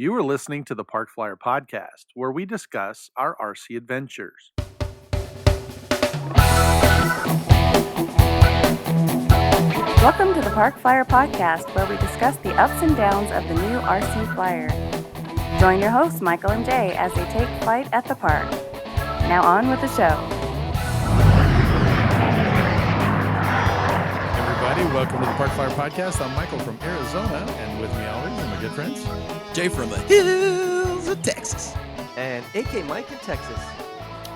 You are listening to the Park Flyer Podcast, where we discuss our RC adventures. Welcome to the Park Flyer Podcast, where we discuss the ups and downs of the new RC Flyer. Join your hosts, Michael and Jay, as they take flight at the park. Now on with the show. Everybody, welcome to the Park Flyer Podcast. I'm Michael from Arizona, and with me always are my good friends. Jay from the hills of Texas. And AK Mike in Texas.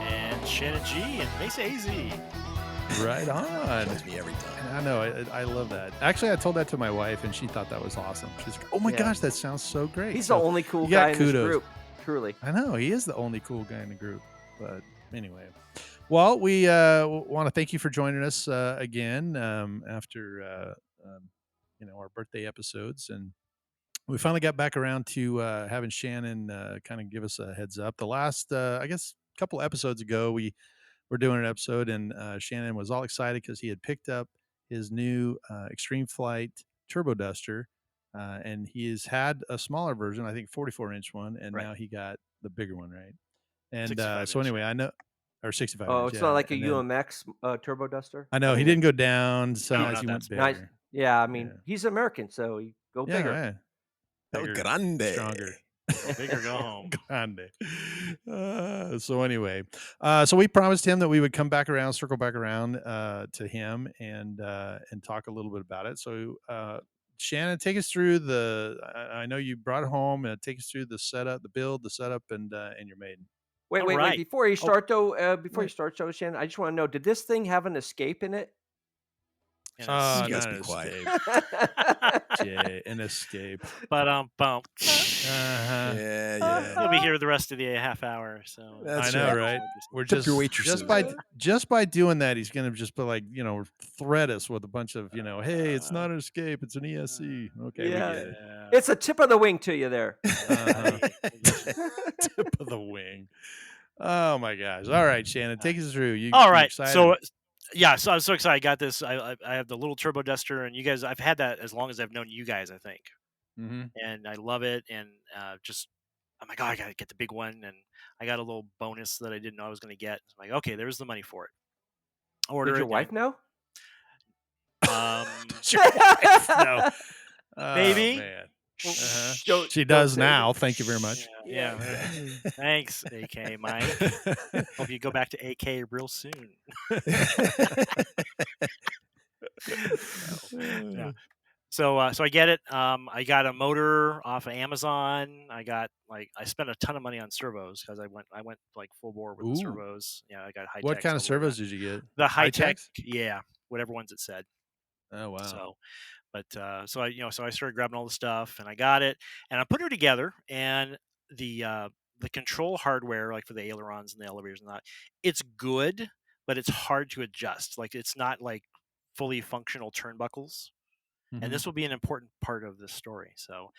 And Shannon G and Mesa AZ. Right on. Joins me every time. I know. I love that. Actually, I told that to my wife, and she thought that was awesome. She's like, oh my gosh, that sounds so great. He's the only cool guy in this group, truly. I know. He is the only cool guy in the group. But anyway. Well, we want to thank you for joining us again after our birthday episodes, and we finally got back around to having Shannon kind of give us a heads up. The last, I guess, couple episodes ago, we were doing an episode, and Shannon was all excited because he had picked up his new Extreme Flight Turbo Duster, and he has had a smaller version, I think 44-inch one, and now he got the bigger one, right? And so anyway, I know. Or 65. Oh, it's not like a UMX Turbo Duster? I know. He didn't go down size. He went bigger. Nice. Yeah, I mean, he's American, so he go bigger. Yeah. Bigger, grande. Stronger. Bigger, go home. Grande. So anyway, so we promised him that we would come back around, circle back around to him and talk a little bit about it. So Shannon, take us through I know you brought it home, and take us through the setup, the build, the setup, and your Maiden. Wait. Before you start, though, Shannon, I just want to know, did this thing have an escape in it? You guys be quiet. Jay, an escape. Bump. Yeah. You'll be here the rest of the half hour. So I know, right? We're just by doing that, he's gonna just put threat us with a bunch of hey, it's not an escape, it's an ESC. Okay, yeah. We get it. It's a tip of the wing to you there. Tip of the wing. Oh my gosh! All right, Shannon, take us through. All right, excited? so I'm so excited. I got this. I have the little Turbo Duster, and you guys, I've had that as long as I've known you guys, I think. Mm-hmm. And I love it. And I'm like, oh, I got to get the big one. And I got a little bonus that I didn't know I was going to get. I'm like, okay, there's the money for it. Did your wife know? Your wife know. Maybe. Man. She does now. Thank you very much. Yeah. Thanks, AK Mike. Hope you go back to AK real soon. Yeah. So I get it. I got a motor off of Amazon. I spent a ton of money on servos because I went like full bore with the servos. Yeah, I got high. What kind of servos did you get? The high tech. Yeah, whatever ones it said. Oh wow. So I started grabbing all the stuff, and I got it, and I put her together, and the control hardware, like for the ailerons and the elevators and that, it's good, but it's hard to adjust. Like it's not like fully functional turnbuckles. Mm-hmm. And this will be an important part of this story. So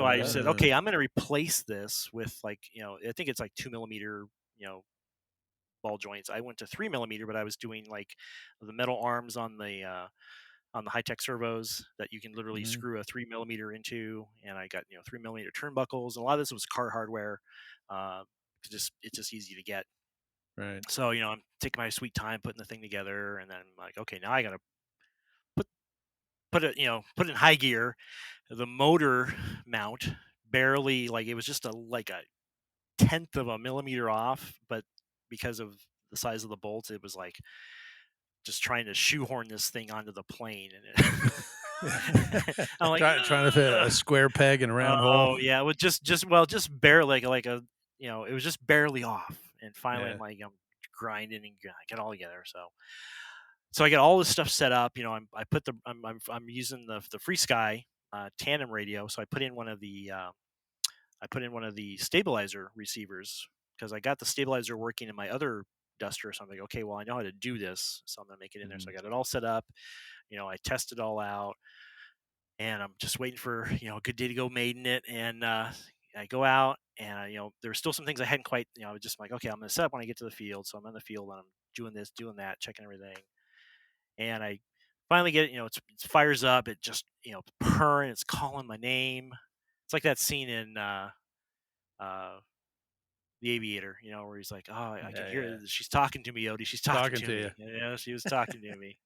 I said, okay, I'm going to replace this with I think it's like 2 millimeter, ball joints. I went to 3 millimeter, but I was doing like the metal arms on the high-tech servos that you can literally screw a 3 millimeter into, and I got 3 millimeter turnbuckles, and a lot of this was car hardware. It's just easy to get. Right. So I'm taking my sweet time putting the thing together, and then I'm like, okay, now I gotta put it in high gear. The motor mount barely, like, it was just a tenth of a millimeter off, but because of the size of the bolts, it was like just trying to shoehorn this thing onto the plane, and I'm like, trying to fit a square peg in a round hole. Oh yeah, it was just barely it was just barely off. And finally, I'm grinding and get all together. So I got all this stuff set up. I'm using the Free Sky tandem radio. So I put in one of the stabilizer receivers because I got the stabilizer working in my other Duster or something. Okay, well, I know how to do this, so I'm gonna make it in there. So I got it all set up. I tested it all out, and I'm just waiting for a good day to go Maiden it. And I go out, and there were still some things I hadn't quite. I was just like, okay, I'm gonna set up when I get to the field. So I'm in the field and I'm doing this, doing that, checking everything, and I finally get it. It fires up. It just purring. It's calling my name. It's like that scene in uh, the Aviator, where he's like, "Oh, I can Yeah, hear yeah. it. She's talking to me, Odie. She's talking Talking to to you. me." She was talking to me.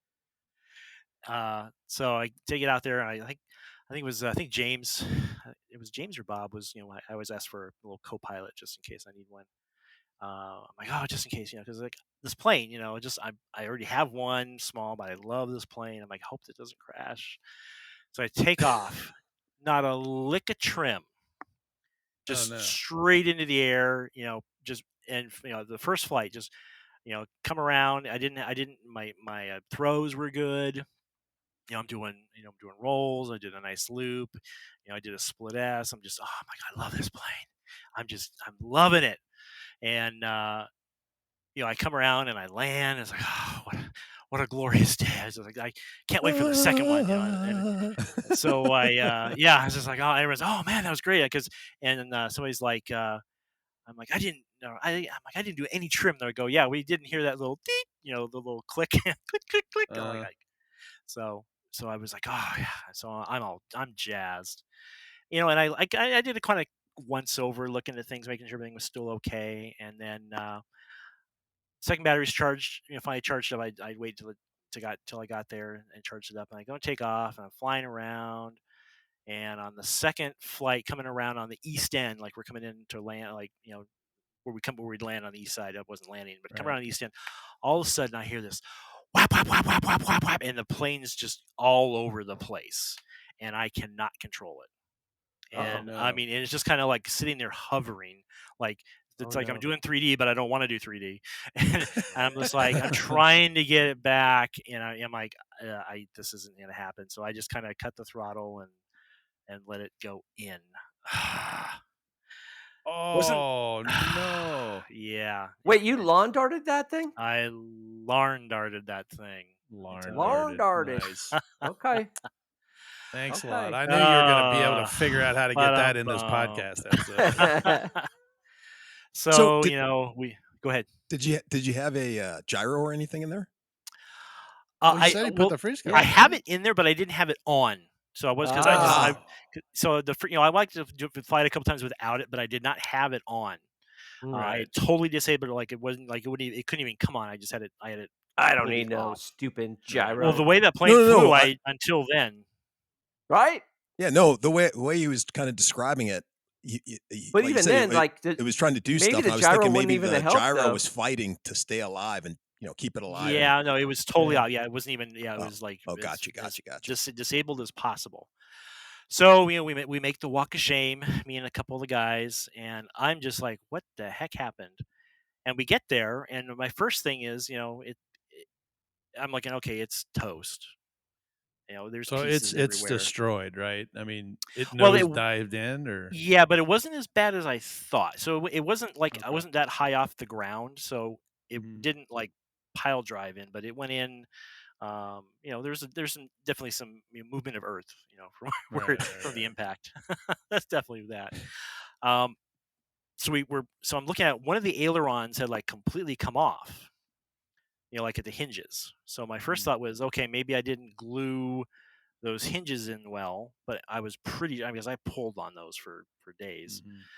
So I take it out there, and I think James, it was James or Bob was, I always ask for a little co-pilot just in case I need one. I'm like, oh, just in case, because like this plane, I already have one small, but I love this plane. I'm like, hope it doesn't crash. So I take off, not a lick of trim, Oh just no. straight into the air, just and the first flight just come around. I didn't my throws were good. I'm doing rolls. I did a nice loop. I did a split S. I'm just, oh my god, I love this plane. I'm loving it. And I come around and I land. It's like, oh, what a glorious day. I was just like, I can't wait for the second one. And so I was just like, oh, everyone's, oh man, that was great. And somebody's like, I'm like, I didn't know. I'm like, I didn't do any trim. They go, yeah, we didn't hear that little deep, the little click, click, click, click. I'm like, Uh, so, so I was like, oh yeah. So I'm jazzed, and I did a kind of once over, looking at things, making sure everything was still okay, and then second battery's charged. Finally charged up. I wait till I got there and charged it up, and I go and take off, and I'm flying around. And on the second flight, coming around on the east end, like we're coming in to land, like where we'd land on the east side. I wasn't landing, but come right. around the east end. All of a sudden, I hear this whap whap whap whap whap whap whap, and the plane's just all over the place, and I cannot control it. Oh And I no. mean, and it's just kind of like sitting there hovering, like Oh it's like I'm no. doing 3D, but I don't want to do 3D. And I'm just like I'm Yeah. trying to get it back, and I'm like, I this isn't gonna happen. So I just kind of cut the throttle and let it go in. Wasn't Oh no. yeah, Wait, you lawn darted that thing? I larn darted that thing. I Larn tell you. Lawn darted. darted. Nice. Okay. Thanks a lot. Okay. I knew you were going to be able to figure out how to get that in this Ba-dum-bum. podcast episode. So So, we go ahead. did you have a gyro or anything in there? Well, you said he put the freeze I cover in, have didn't it in there, but I didn't have it on. So I was because Ah. so I like to fly it a couple times without it, but I did not have it on. I Right. had totally disabled it, like it wasn't like it couldn't even come on. I had it I don't completely need no off. stupid Right, Well, the gyro. right. way that No, plane no, flew, no. I until then. Right? Yeah, no. The way he was kind of describing it, But like you even said, then, like it was trying to do maybe stuff. the And I was gyro thinking wouldn't maybe even have the helped gyro though. was fighting to stay alive and keep it alive. Yeah, no, it was totally Yeah. out. Yeah, it wasn't even. Yeah, it Oh, was like oh, as gotcha. disabled as possible. So we make the walk of shame, me and a couple of the guys, and I'm just like, what the heck happened? And we get there, and my first thing is, I'm like, okay, it's toast. There's So pieces it's everywhere. destroyed, right? I mean, it Well, nose dived in, or yeah, but it wasn't as bad as I thought. So it wasn't like I okay. wasn't that high off the ground, so it Mhm. didn't like pile drive in, but it went in. There's definitely some movement of earth, from Right, from the right, impact. That's definitely that. Um, so I'm looking at one of the ailerons had like completely come off, like at the hinges. So my first right. thought was, okay, maybe I didn't glue those hinges in well, but I was because I pulled on those for days. Mhm.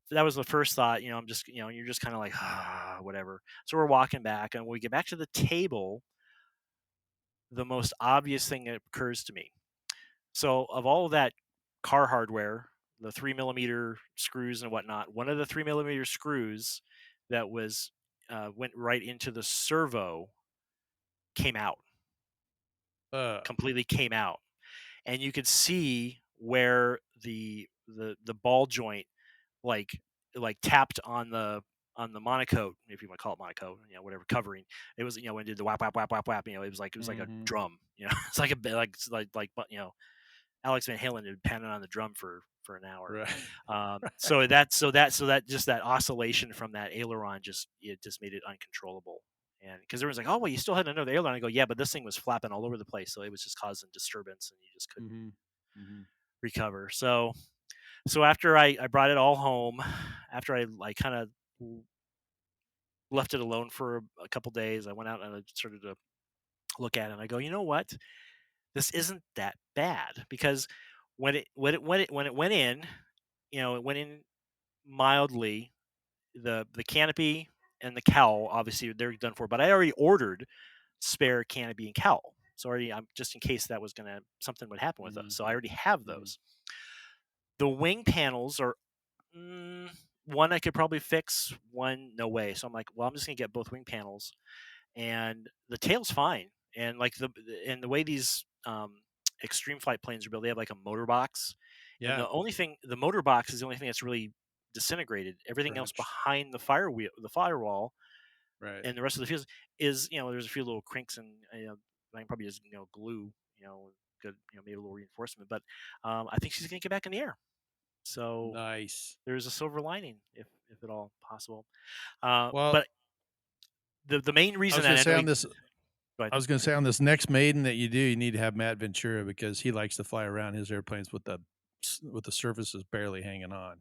So that was the first thought. I'm just, you're just kind of like, ah, whatever. So we're walking back, and when we get back to the table, the most obvious thing that occurs to me. So of all of that car hardware, the 3 millimeter screws and whatnot, one of the 3 millimeter screws that was went right into the servo came out, Uh, completely came out, and you could see where the ball joint like tapped on the monocoque, if you want to call it monocoque, whatever covering. It was, when it did the whap whap whap whap whap, it was like a mhm. drum, it's like a bit like Alex Van Halen had pounded on the drum for an hour. Right. So that just that oscillation from that aileron just made it uncontrollable. And because everyone's like, oh well, you still had another aileron. I go, yeah, but this thing was flapping all over the place, so it was just causing disturbance, and you just couldn't Mhm. Mhm. recover. So after I brought it all home, after I like kind of left it alone for a couple days, I went out and I started to look at it, and I go, you know what? This isn't that bad, because when it went in, it went in mildly. The canopy and the cowl, obviously, they're done for. But I already ordered spare canopy and cowl. So already, I'm just in case that was gonna something would happen with those. So I Mhm, already have mhm. those. The wing panels are one I could probably fix. One, no way. So I'm like, well, I'm just gonna get both wing panels, and the tail's fine. And like the way these extreme flight planes are built, they have like a motor box, and Yeah. the motor box is the only thing that's really disintegrated. Everything else Scratched. behind the firewall, Right. and the rest of the fuse is, there's a few little crinks, and I can probably just glue, good, maybe a little reinforcement. But I think she's gonna get back in the air. So Nice. there's a silver lining, if at all possible. Well, But the main I reason was that gonna I say know, on this but I was gonna say on this next maiden that you do, you need to have Matt Ventura because he likes to fly around his airplanes with the surfaces barely hanging on.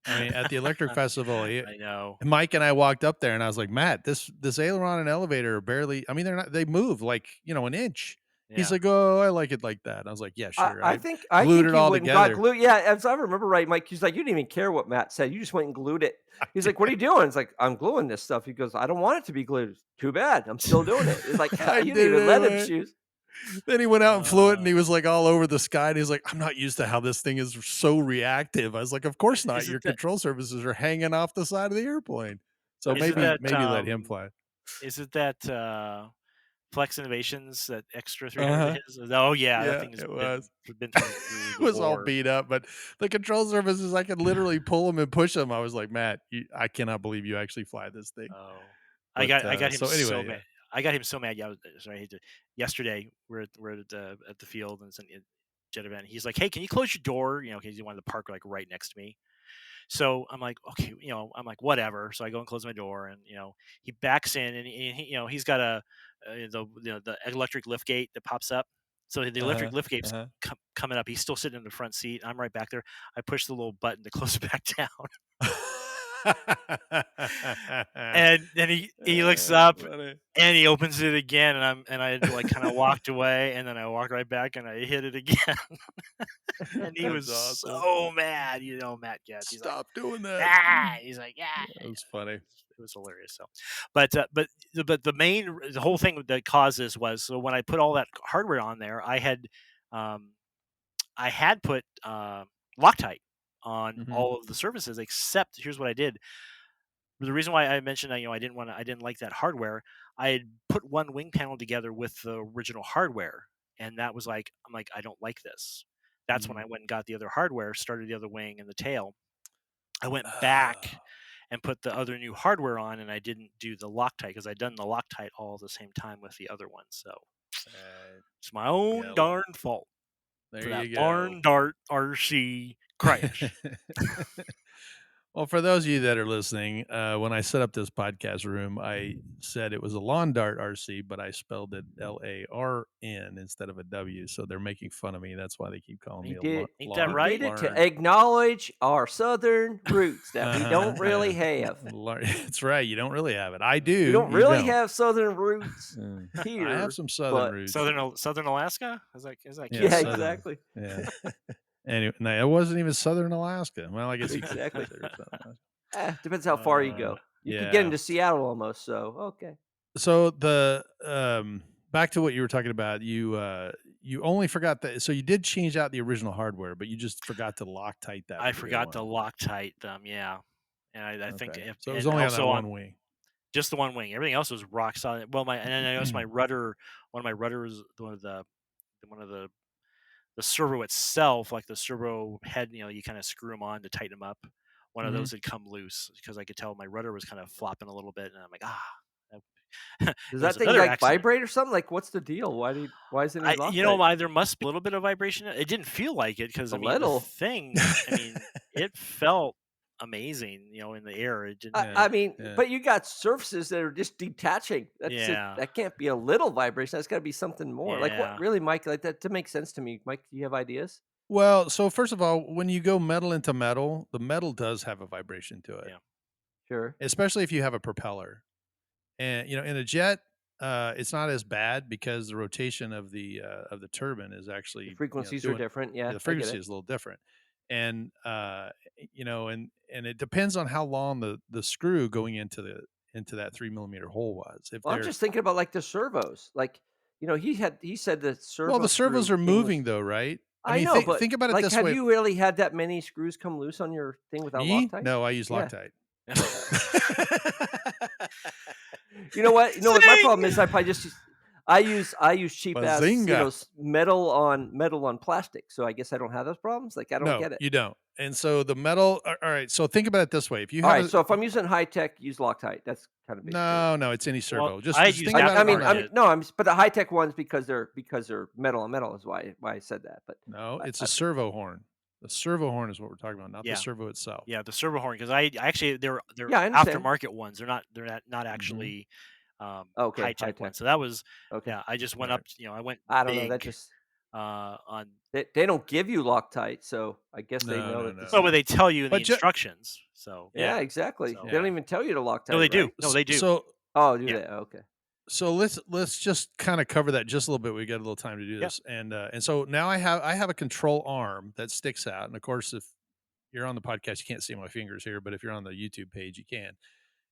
I mean, at the electric festival, I know, Mike and I walked up there and I was like, "Matt, this aileron and elevator are barely, I mean, they move like, an inch." He's yeah. like, "Oh, I like it like that." And I was like, "Yeah, I sure." I I think I glued think it you all went and got together. glue yeah, as I remember right, Mike, he's like, "You didn't even care what Matt said, you just went and glued it." I He's did. like, "What are you doing?" It's like, "I'm gluing this stuff." He goes, "I don't want it to be glued." "Too bad, I'm still doing it." It's like, I you didn't did even it let him anyway. choose. Then he went out and flew it and Uh, he was like all over the sky and he's like, "I'm not used to how this thing is so reactive." I was like, "Of course not. is Your it that? control surfaces are hanging off the side of the airplane." So Is it maybe that? maybe let him fly. Is it that? Flex Innovations, that extra 300 of Uh-huh. his? Oh yeah, that Yeah, thing has it been was. been through It the was all war. beat up, but the control surfaces, I could literally pull them and push them. I was like, "Matt, I cannot believe you actually fly this thing." Oh, But, I got him so so anyway, mad. yeah. I got him so mad. Yeah, sorry. I hate to. Yesterday, we're at the field, and it's a jet event. He's like, "Hey, can you close your door?" Because he wanted to park like right next to me. So I'm like, okay, I'm like, whatever. So I go and close my door, and he backs in, and he's got the electric lift gate that pops up. So the Uh-huh, electric lift gate's uh-huh. coming up. He's still sitting in the front seat. I'm right back there. I push the little button to close it back down, and then he looks That's up funny. and he opens it again, and I like kind of walked away, and then I walked right back and I hit it again, and he That's was awesome. so mad. Matt gets. He's like, Stop doing that. ah, he's like, yeah, That was funny. it was hilarious. So, but the whole thing that caused this was, so when I put all that hardware on there, um, I had put Loctite on Mhm. all of the surfaces, except here's what I did. The reason why I mentioned that, I didn't like that hardware. I had put one wing panel together with the original hardware, and that was like, I'm like, I don't like this. That's when I Mhm. went and got the other hardware, started the other wing and the tail. I went back Oh, and put the other new hardware on, and I didn't do the Loctite because I'd done the Loctite all at the same time with the other one. So right. it's my own Yeah, darn fault there for that you go. barn dart RC crash. Well, for those of you that are listening, when I set up this podcast room, I said it was a lawn dart RC, but I spelled it LARN instead of a W. So they're making fun of me. That's why they keep calling me a Ain't that He lawn did right? it to larn. acknowledge our Southern roots that we Uh-huh. don't Yeah. really have. That's right. You don't really have it. I We do. don't You really don't. have Southern roots I have here, some southern but roots. Southern Alaska? Is that Yeah, yeah, Canada? southern. exactly. Yeah. Anyway, no, it wasn't even southern Alaska. Well, I guess you could Exactly. consider it southern Alaska. Depends how far you uh, go. You could get Yeah. into Seattle almost, so okay. So back to what you were talking about, you only forgot that, so you did change out the original hardware, but you just forgot to Loctite that I for the new forgot to one. Loctite them. Yeah, and I think Okay. if, So it was and only on that also on one wing. just the one wing. Everything else was rock solid. Well, and then I noticed my rudder. One of my rudders, one of the servo itself, like the servo head. You kind of screw them on to tighten them up. One of Mhm. those had come loose because I could tell my rudder was kind of flopping a little bit, and I'm like, Does it was that thing, another like, accident. vibrate or something? Like, what's the deal? Why does it need Loctite? There must be a little bit of vibration. It didn't feel like it because A I mean the little. thing. I mean it felt amazing. In the air. It didn't. Yeah. I mean, Yeah. but you got surfaces that are just detaching. Yeah. That can't be a little vibration. That's gotta be something more. Like, what Yeah. really, Mike? Like, that to make sense to me. Mike, do you have ideas? Well, so first of all, when you go metal into metal, the metal does have a vibration to it, Yeah. Sure. especially if you have a propeller. And in a jet, it's not as bad because the rotation of the turbine is The actually frequencies are doing, different. yeah, Yeah, the I get frequency it. is a little different. and and it depends on how long the screw going into that 3 millimeter hole was. If Well, I'm they're just thinking about like the servos. Like, he said the Well, servo the servos screw are came with. moving though, right? I I mean, know, but think about it like, this have way. you really had that many screws come loose on your thing without Me? Loctite? No, I use Yeah. Loctite. You know what? You know what my problem Zing! is? I use cheap ass, Bazinga! metal on plastic. So I guess I don't have those problems. Like, I don't No, get it. you don't. And so the metal. All right. So think about it this way: if you All have right. a So if I'm using high tech, use Loctite. That's kind of basically. no, no, it's any Well, servo. I had Just used think about I it on mean, a no, but the high tech ones because they're metal on metal is why I said that. But no. It's I, a servo horn. The servo horn is what we're talking about, not the yeah, servo itself. yeah, the servo horn, because I actually they're yeah, I understand. aftermarket ones. They're not Hmm. actually Okay, high high tech tech. ones. So that was Okay, yeah. I just went Right. up. I went I don't know. That big just on. they don't give you Loctite, so I guess they No, know no, that no, this Well, but is. no. they tell you in the But ju- instructions. So Yeah, yeah, exactly. so They don't yeah. even tell you to no, Loctite, they do. right? No, they do. So Oh, do Yeah, they? Okay. so let's just kind of cover that just a little bit. We got a little time to do yeah. this, and so now I have a control arm that sticks out, and of course, if you're on the podcast, you can't see my fingers here, but if you're on the YouTube page, you can.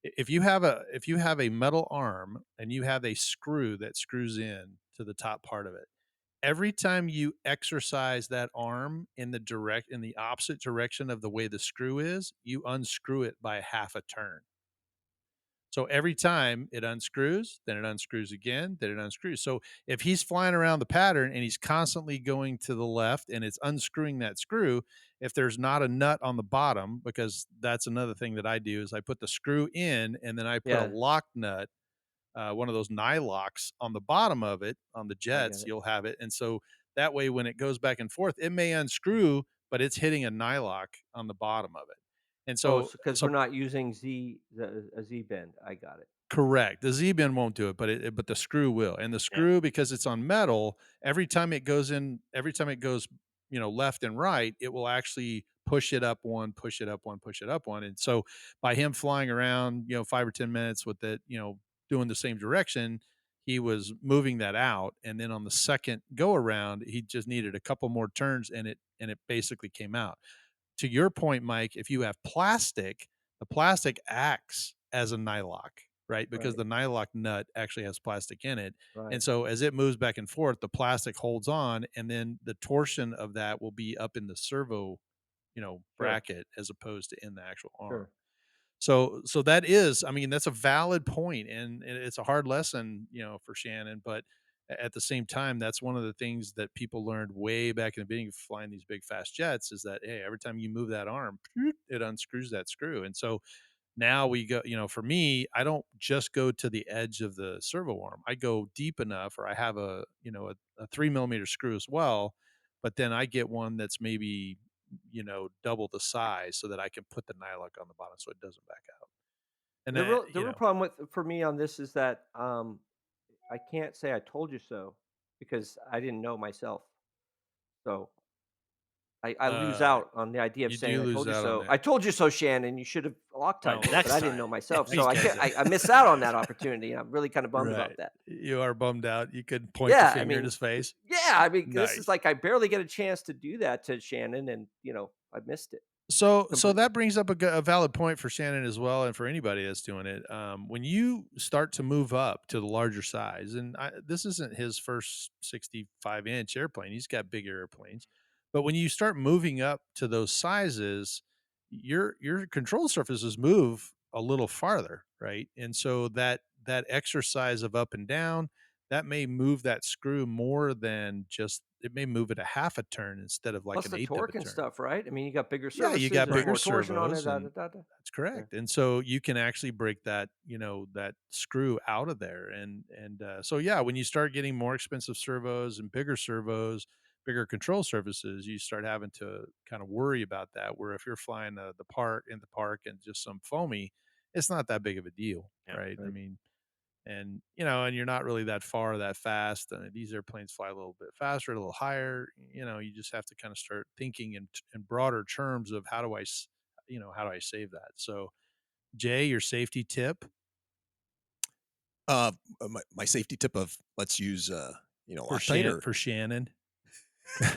If you have a metal arm and you have a screw that screws in to the top part of it, every time you exercise that arm in the opposite direction of the way the screw is, you unscrew it by half a turn. So every time it unscrews, then it unscrews again, then it unscrews. So if he's flying around the pattern and he's constantly going to the left and it's unscrewing that screw, if there's not a nut on the bottom, because that's another thing that I do is I put the screw in and then I put a Yeah, lock nut, one of those nylocks on the bottom of it on the I get jets, it. you'll have it. And so that way when it goes back and forth, it may unscrew, but it's hitting a nylock on the bottom of it. And Oh, so so because we're so not using a Z bend. I got it. Correct. The Z-bend won't do it, but the screw will. And the Yeah. screw, because it's on metal, every time it goes, left and right, it will actually push it up one, push it up one, push it up one. And so by him flying around, 5 or 10 minutes with it, doing the same direction, he was moving that out. And then on the second go around, he just needed a couple more turns and it basically came out. To your point, Mike, if you have plastic, the plastic acts as a nylock, right? Because Right. the nylock nut actually has plastic in it. And Right. so as it moves back and forth, the plastic holds on, and then the torsion of that will be up in the servo, Sure. bracket as opposed to in the actual arm. Sure. So that is, I mean, that's a valid point, and it's a hard lesson, for Shannon. But at the same time, that's one of the things that people learned way back in the beginning of flying these big fast jets is that hey, every time you move that arm, it unscrews that screw. And so now we go, for me, I don't just go to the edge of the servo arm. I go deep enough, or I have a 3 millimeter screw as well, but then I get one that's maybe double the size so that I can put the nylock on the bottom so it doesn't back out. And The real problem with for me on this is that I can't say I told you so because I didn't know myself. So I lose uh, out on the idea of you saying do I lose told you out on so. that. I told you so, Shannon. You should have No, Loctited it, but next I didn't know time. myself. So Next I time. Next can't. time. I miss out on that opportunity. I'm really kind of bummed about Right. that. You are bummed out. You could point the Yeah, I finger in mean, his face. yeah, I mean, this is Nice. like I barely get a chance to do that to Shannon, and I missed it So completely. that brings up a valid point for Shannon as well, and for anybody that's doing it. When you start to move up to the larger size, and this isn't his first 65-inch airplane; he's got bigger airplanes. But when you start moving up to those sizes, your control surfaces move a little farther, right? And so that exercise of up and down that may move that screw more than just it may move it a half a turn instead of like Plus an the eighth of a torque and turn. stuff, right? I mean, you got bigger Yeah, you surfaces. got There's Right. bigger more torsion on it. servos, Da, da, and da, da. that's Yeah. correct. And so you can actually break that screw out of there. And so yeah, when you start getting more expensive servos and bigger servos, bigger control surfaces, you start having to kind of worry about that. Where if you're flying the park and just some foamy, it's not that big of a deal, Yeah. right? I Right. mean, and you're not really that far or that fast. These airplanes fly a little bit faster, a little higher. You just have to kind of start thinking in broader terms of how do I save that. So Jay, your safety tip Uh, my safety tip of let's use for Loctite or Shannon.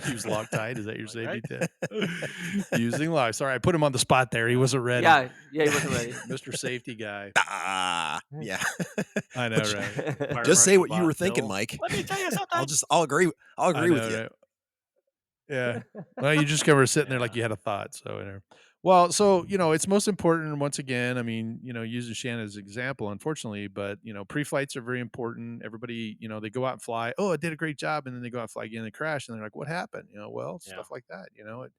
Use Loctite. Is that your Like, right? safety tip? Using Lock. Sorry, I put him on the spot there. He Yeah. wasn't ready. Yeah, yeah, he wasn't ready. Mr. Safety Guy. Ah, yeah. I Well, know, right? Fire just say marshal what you were bought thinking, Bill. Mike. Let me tell you I'll something. just I'll agree I'll I agree with know, you. right? Yeah. Well, you just were sitting there like Yeah. you had a thought. So, well, so it's most important. Once again, I mean, using Shannon as an example, unfortunately, but pre-flights are very important. Everybody, they go out and fly. Oh, I did a great job, and then they go out and fly again and crash, and they're like, "What happened?" Well, Yeah. stuff like that. It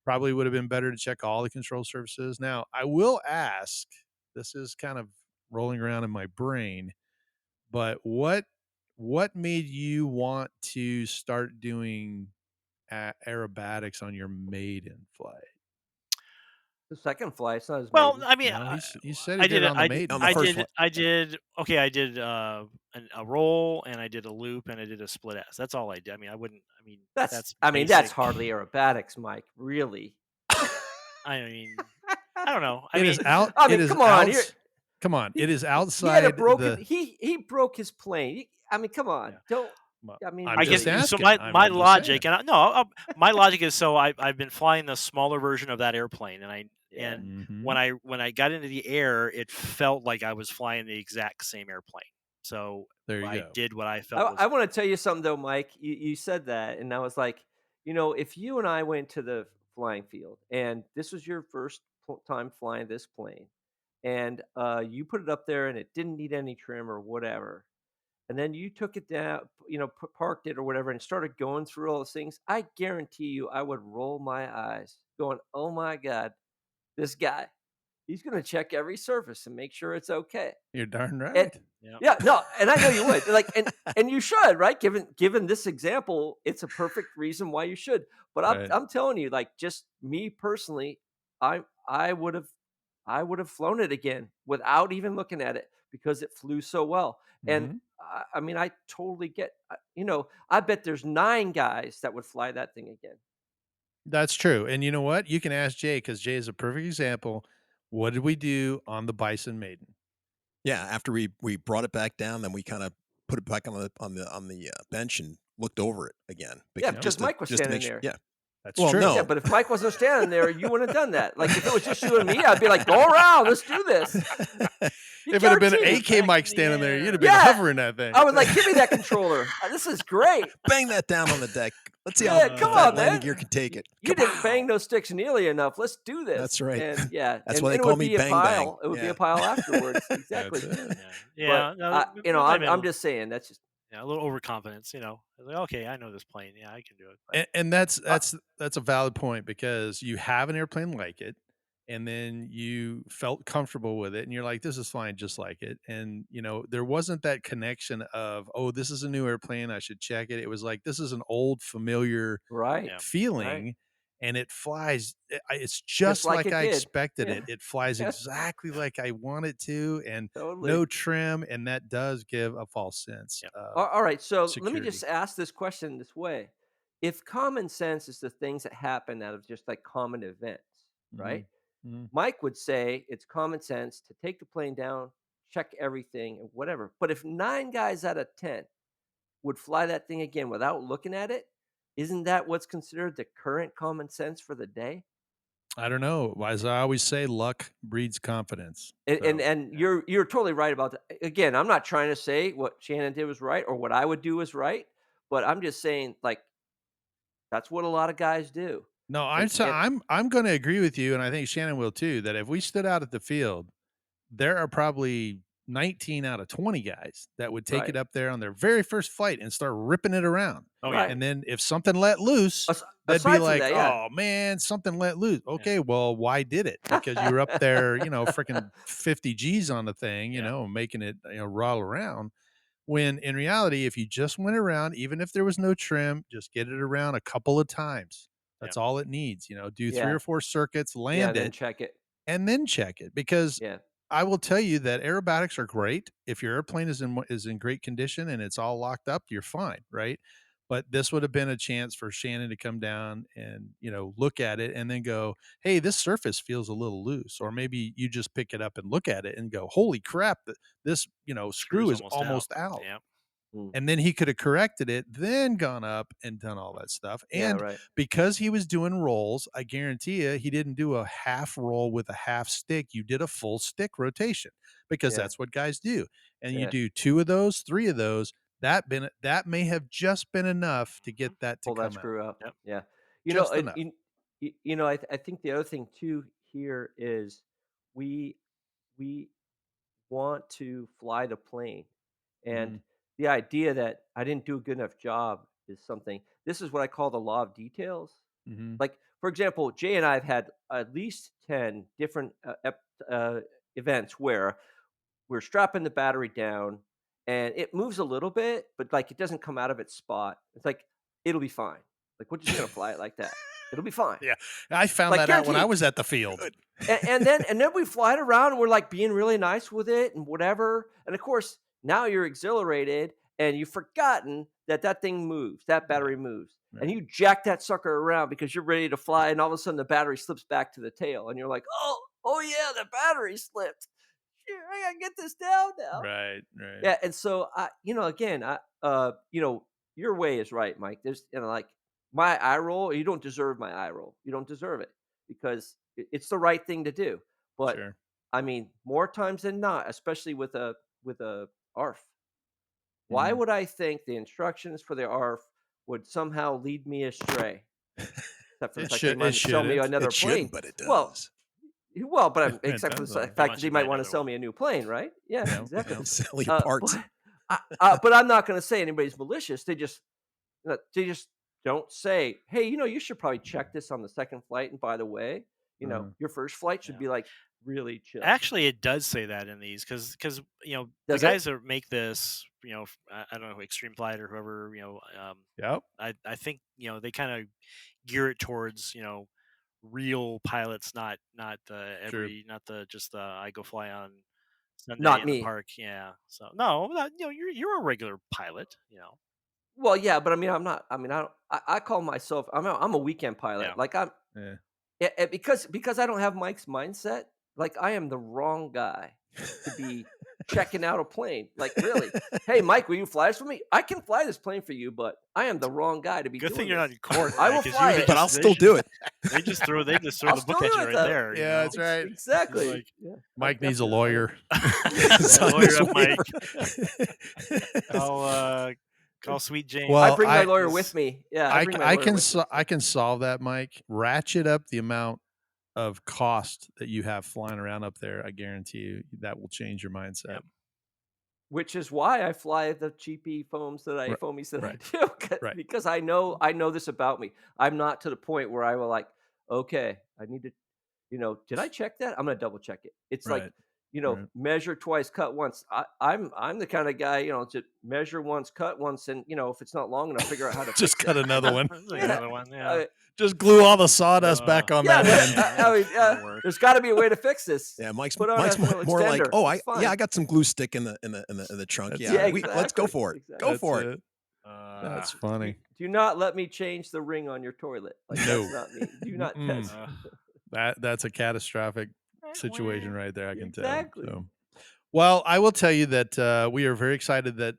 probably would have been better to check all the control surfaces. Now, I will ask. This is kind of rolling around in my brain, but what made you want to start doing aerobatics on your maiden flight? The second flight, it's not his Well, maiden. I mean, No, he said he I did did it a on the maiden On the I flight. first did one. I did okay, I did, a roll, and I did a loop, and I did a split S. That's all I did. I mean, that's I mean, that's basic. hardly aerobatics, Mike, really. I mean, I don't know. I It is mean, out I it mean, is come on, outs come on, it he is he had a outside broken the he broke his plane. I mean, come on, yeah. don't well, I mean, I'm I just guess really. so. asking. My I'm just logic, saying. and no, my logic is so I've been flying the smaller version of that airplane, Yeah. and Mhm. when I got into the air, it felt like I was flying the exact same airplane. So There you I go. did what I felt I was wanna tell you something though, Mike. You said that, and I was like, if you and I went to the flying field, and this was your first time flying this plane, and, you put it up there and it didn't need any trim or whatever, and then you took it down, parked it or whatever, and started going through all those things, I guarantee you I would roll my eyes going, "Oh my god, this guy, he's gonna check every surface and make sure it's okay." You're darn And right. yeah. yeah, no, and I know you would, like, and you should, right? Given this example, it's a perfect reason why you should. But Right. I'm telling you, like, just me personally, I I would have flown it again without even looking at it because it flew so well. And Mhm. I mean, I totally get, I bet there's 9 guys that would fly that thing again. That's true, and you know what? You can ask Jay because Jay is a perfect example. What did we do on the Bison Maiden? Yeah, after we brought it back down, then we kinda put it back on the bench and looked over it again, Yeah, Yep. because Mike was just to standing make sure. there. Yeah. That's Well, true. Yeah, no. but if Mike wasn't standing there, you wouldn't have done that. Like, if it was just you and me, I'd be like, "Go around, let's do this." You If it had been guaranteed it. AK Back Mike in the standing there, you'd have air. been Yeah, hovering that thing. I was like, "Give me that controller. This is great." Bang that down on the deck. Let's see how Yeah, the come fat on, landing man. gear can take it. You didn't bang Kapow! those sticks nearly enough. Let's do That's this. right. And yeah, That's and why they it call would me be a Bang Bang. pile. It would be a Yeah. pile afterwards. That's Exactly. it. Yeah. But Yeah. No, I admit I'm just saying that's just yeah, a little overconfidence. I was like, okay, I know this plane. Yeah, I can do it. But And that's uh, that's a valid point because you have an airplane like it, and then you felt comfortable with it, and you're like, "This is fine, just like it." And there wasn't that connection of, "Oh, this is a new airplane. I should check it." It was like, "This is an old familiar right, yeah, right, feeling." And it flies. It's just just like like it I did. expected Yeah, it. It flies yeah, exactly like I want it to, and totally. no trim, and that does give a false sense yeah. of All right, so let me just security. ask this question this way. If common sense is the things that happen out of just like common events, right? Mhm. Mhm. Mike would say it's common sense to take the plane down, check everything, and whatever. But if 9 guys out of 10 would fly that thing again without looking at it, isn't that what's considered the current common sense for the day? I don't know. As I always say, luck breeds confidence. And So, and Yeah. you're totally right about that. Again, I'm not trying to say what Shannon did was right or what I would do is right, but I'm just saying like that's what a lot of guys do. no, And and I'm gonna agree with you, and I think Shannon will too, that if we stood out at the field, there are probably 19 out of 20 guys that would take it right, up there on their very first flight and start ripping it around. Oh yeah. right. And then if something let loose, they'd be Aside from like, that, yeah. "Oh, man, something let loose." Yeah. Okay, well, why did it? Because you were up there, freaking 50 Gs on the thing, Yeah. making it, roll around. When in reality, if you just went around, even if there was no trim, just get it around a couple of times. Yeah. That's all it needs. Do 3 Yeah. or 4 circuits, Yeah, land and then it, check it. and then check it. Because Yeah. I will tell you that aerobatics are great. If your airplane is in great condition and it's all locked up, you're fine, right? But this would have been a chance for Shannon to come down and look at it and then go, "Hey, this surface feels a little loose," or maybe you just pick it up and look at it and go, "Holy crap, this screw Screws is almost out. almost out." Yeah. Mm. And then he could have corrected it, then gone up and done all that stuff. Yeah, And right. because he was doing rolls, I guarantee you, he didn't do a half roll with a half stick. You did a full stick rotation because Yeah, that's what guys do. And you yeah. do 2 of those, 3 of those. That may have just been enough to get that to Pull that come out. screw out. Yep. Yeah. Just And enough. I think the other thing too here is we we want to fly the plane, and Mhm. the idea that I didn't do a good enough job is something. This is what I call the law of details. Mhm. Like, for example, Jay and I have had at least 10 different events where we're strapping the battery down and it moves a little bit, but like it doesn't come out of its spot. It's like, it'll be fine. Like, we're just going to fly it like that. It'll be fine. Yeah. I found Like, that out when I guaranteed. was at the field. Good. And then we fly it around and we're like being really nice with it and whatever. And of course, now you're exhilarated and you've forgotten that that thing moves, that battery moves. And Right. you jack that sucker around because you're ready to fly, and all of a sudden the battery slips back to the tail, and you're like, oh yeah, the battery slipped. Shit, I gotta get this down now. Right. Right. Yeah, and so again, your way is right, Mike. There's, like, my eye roll. You don't deserve my eye roll. You don't deserve it because it's the right thing to do. But Sure. I mean, more times than not, especially with a ARF. Why Mhm. would I think the instructions for the ARF would somehow lead me astray? Except for the fact they It might sell me shouldn't. another It shouldn't, plane. but it Well, does. but It except for does, the though. They fact want that you they to buy might want to another sell one. me a new plane, right? Yeah, Yeah. exactly. Yeah. Sell your parts. But I'm not going to say anybody's malicious. They just don't say, hey, you should probably check this on the second flight. And by the way, Uh-huh. your first flight should Yeah. be like really chill. Actually, it does say that in these because the Does it? guys that make this, I don't know, Extreme Flight or whoever, Yep. I think they kind of gear it towards real pilots, not the Sure. not the just the I go fly on Sunday Not in the me. park. Yeah. So no, you're a regular pilot. Well, yeah, but I mean, I'm not. I mean, I call myself. I'm a weekend pilot. Yeah. Like, I'm. Yeah. Because I don't have Mike's mindset. Like, I am the wrong guy to be checking out a plane. Like, really, hey, Mike, will you fly this for me? I can fly this plane for you, but I am the wrong guy to be Good thing doing you're not this. in court, I will Mike, 'cause you fly would it. But I'll just still do it. they just throw I'll the still book at do you it right though. there. Yeah, that's right. Exactly. Like, Yeah. Mike needs a Definitely. lawyer. Sign lawyer this up, Mike. waiver. Call Sweet Jane. I Well, bring my lawyer This- with me. Yeah, I bring my I lawyer can with me. I can solve that, Mike. Ratchet up the amount of cost that you have flying around up there. I guarantee you that will change your mindset. Yep. Which is why I fly the cheapy foamies that I Right. do, Right. because I know this about me. I'm not to the point where I will, like, okay, I need to, did I check that? I'm gonna double check it. It's like, Right. Right. measure twice, cut once. I'm the kind of guy, to measure once, cut once, and if it's not long enough, figure out how to Just fix cut it. another one. That's like Yeah. another one. Yeah. Uh, Just glue all the sawdust back on yeah, that end. I mean, that'll work. there's got to be a way to fix this. Yeah, Mike's Put on Mike's a little more like, extender. oh, It's fine. I got some glue stick in the trunk. That's Yeah, it. let's go exactly, for it. exactly. Go That's for it. it. That's Uh, funny. Do not let me change the ring on your toilet. Like, No. that's not me. Do not Mm-mm. test. That's a catastrophic situation right there. I can Exactly. tell. So. Well, I will tell you that we are very excited that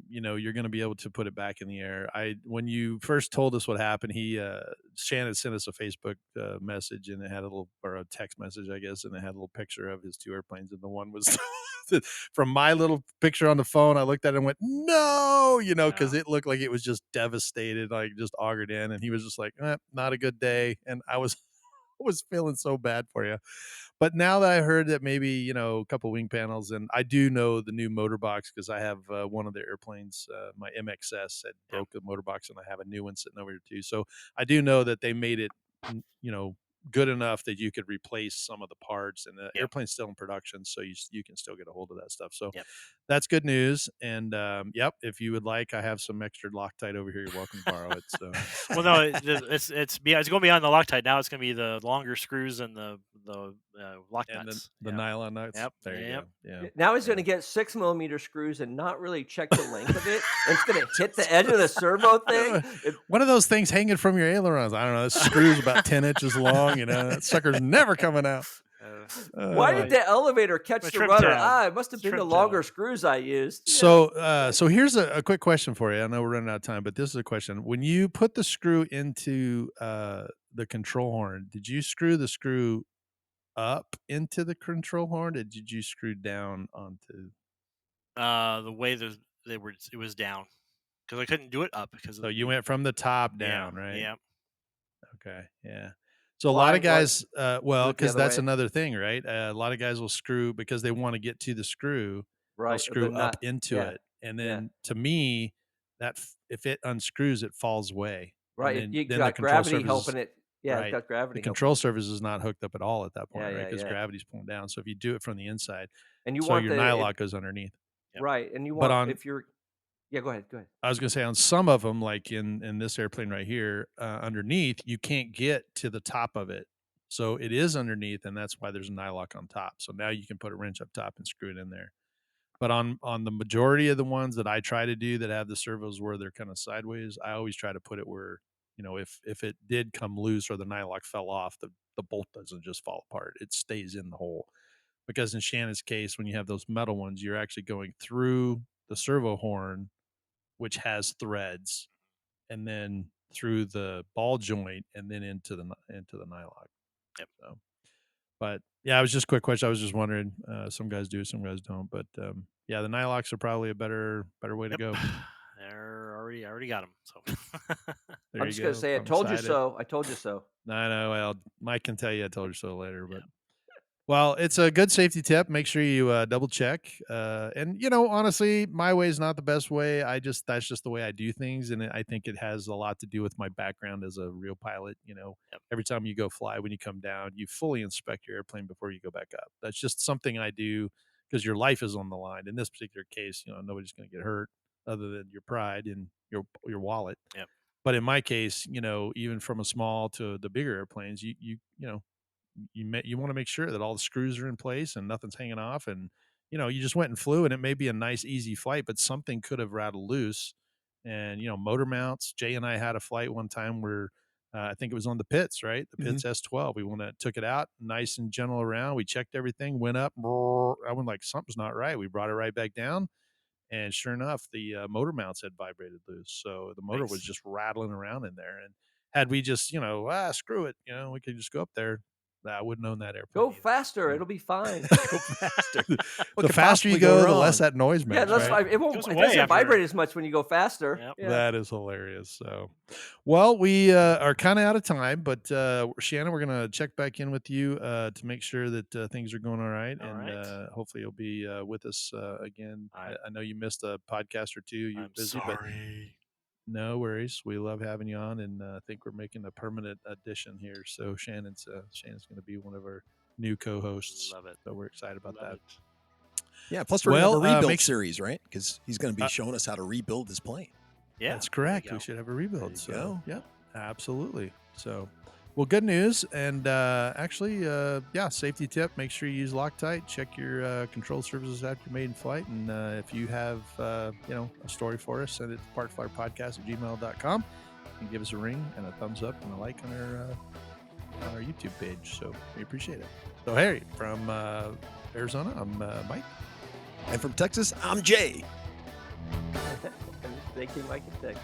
you're going to be able to put it back in the air. When you first told us what happened, Shannon sent us a Facebook message, and it had a text message, I guess, and it had a little picture of his 2 airplanes, and the one was from my little picture on the phone. I looked at it and went, no, because it looked like it was just devastated, like just augured in, and he was just like, not a good day, and I was feeling so bad for you. But now that I heard that maybe, a couple wing panels, and I do know the new motor box because I have one of the airplanes, my MXS had broke the motor box, and I have a new one sitting over here too. So I do know that they made it, good enough that you could replace some of the parts, and the airplane's still in production, so you can still get a hold of that stuff. So that's good news. And if you would like, I have some extra Loctite over here. You're welcome to borrow it. So well, no, it's going to be on the Loctite now. It's going to be the longer screws and the lock and nuts. the nylon nuts. Yep. There you Yep. go. Yeah. Now he's going to get 6mm screws and not really check the length of it. And it's going to hit the edge of the servo thing. One of those things hanging from your ailerons. I don't know. This screw's about 10 inches long. That sucker's never coming out. Why did the elevator catch my the trim rudder? tab. It must have It's been the trim longer tab. screws I used. So here's a quick question for you. I know we're running out of time, but this is a question. When you put the screw into the control horn, did you screw the screw up into the control horn, or did you screw down onto? The way it was down because I couldn't do it up because of So you the went from the top yeah, down, right? yeah. Okay, yeah. So a lot Why? of guys, Do well, it the because other that's way? another thing, right? A lot of guys will screw because they want to get to the screw. They'll Right. The screw up nut. into Yeah. it, and Yeah. then to me, if it unscrews, it falls away, and Right. You then the got control gravity surface is helping it. Yeah, it's right. got The gravity helping control it. surface is not hooked up at all at that Yeah, point, right? yeah, Because yeah. gravity's pulling down. So if you do it from the inside, And you so want your the nylock goes underneath. Yep. right, and you But want on if you're yeah, go ahead, go ahead. I was gonna say on some of them, like in this airplane right here, underneath, you can't get to the top of it. So it is underneath, and that's why there's a nylock on top. So now you can put a wrench up top and screw it in there. But on the majority of the ones that I try to do that have the servos where they're kind of sideways, I always try to put it where, if it did come loose or the nylock fell off, the bolt doesn't just fall apart. It stays in the hole. Because in Shannon's case, when you have those metal ones, you're actually going through the servo horn, which has threads, and then through the ball joint and then into the nylock. Yep. So, but yeah, it was just a quick question. I was just wondering. Some guys do, some guys don't. But yeah, the nylocks are probably a better way to go. I already got them. So There I'm you just gonna go. say, I I'm told you excited. so. I told you so. I know. Well, Mike can tell you I told you so later, but well, it's a good safety tip. Make sure you double check. And honestly, my way is not the best way. That's just the way I do things, and I think it has a lot to do with my background as a real pilot. Yep. Every time you go fly, when you come down, you fully inspect your airplane before you go back up. That's just something I do because your life is on the line. In this particular case, nobody's going to get hurt other than your pride and your wallet. Yep. But in my case, even from a small to the bigger airplanes, you want to make sure that all the screws are in place and nothing's hanging off, and you just went and flew, and it may be a nice easy flight, but something could have rattled loose. And motor mounts, Jay and I had a flight one time where I think it was on the Pitts, right? The Pitts S12. We took it out nice and gentle around. We checked everything, went up. I went like, something's not right. We brought it right back down, and sure enough, the motor mounts had vibrated loose. So the motor was Nice. just rattling around in there. And had we just, screw it, we could just go up there. I wouldn't own that airplane. Go either. faster. So- It'll be fine. Go faster. the faster you go, the less that noise Yeah, makes. that's right? fine. It won't. Goes It away doesn't after- vibrate as much when you go faster. Yep. Yeah. That is hilarious. So, well, we are kind of out of time, but Shannon, we're going to check back in with you to make sure that things are going all right. All and right. hopefully you'll be with us again. I- I know you missed a podcast or two. You're I'm busy, but sorry. no worries. We love having you on, and I think we're making a permanent addition here. So Shannon's going to be one of our new co-hosts. Love it. So we're excited about Love that. it. Yeah, plus we're going to have a rebuild make- series, right? Because he's going to be showing us how to rebuild this plane. Yeah, That's there correct. go. We should have a rebuild. you So, go. yep, absolutely. So, well, good news. And actually, safety tip: make sure you use Loctite. Check your control surfaces after your maiden flight. And if you have, a story for us, send it to parkflyerpodcast@gmail.com and give us a ring and a thumbs up and a like on our YouTube page. So we appreciate it. So, Harry from Arizona, I'm Mike. And from Texas, I'm Jay. Thank you, Mike and Texas.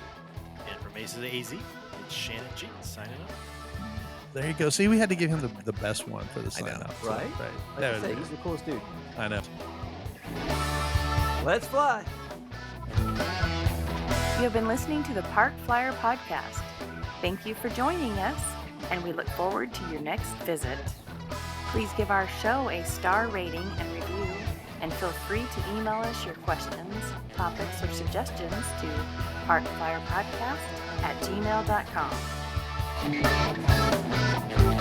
And from Ace to the AZ, it's Shannon G signing up. There you go. See, we had to give him the best one for the I sign know. up. Right? Right. Like That I was say, good. he's the coolest dude. I know. Let's fly. You have been listening to the Park Flyer Podcast. Thank you for joining us, and we look forward to your next visit. Please give our show a star rating and review, and feel free to email us your questions, topics, or suggestions to parkflyerpodcast@gmail.com.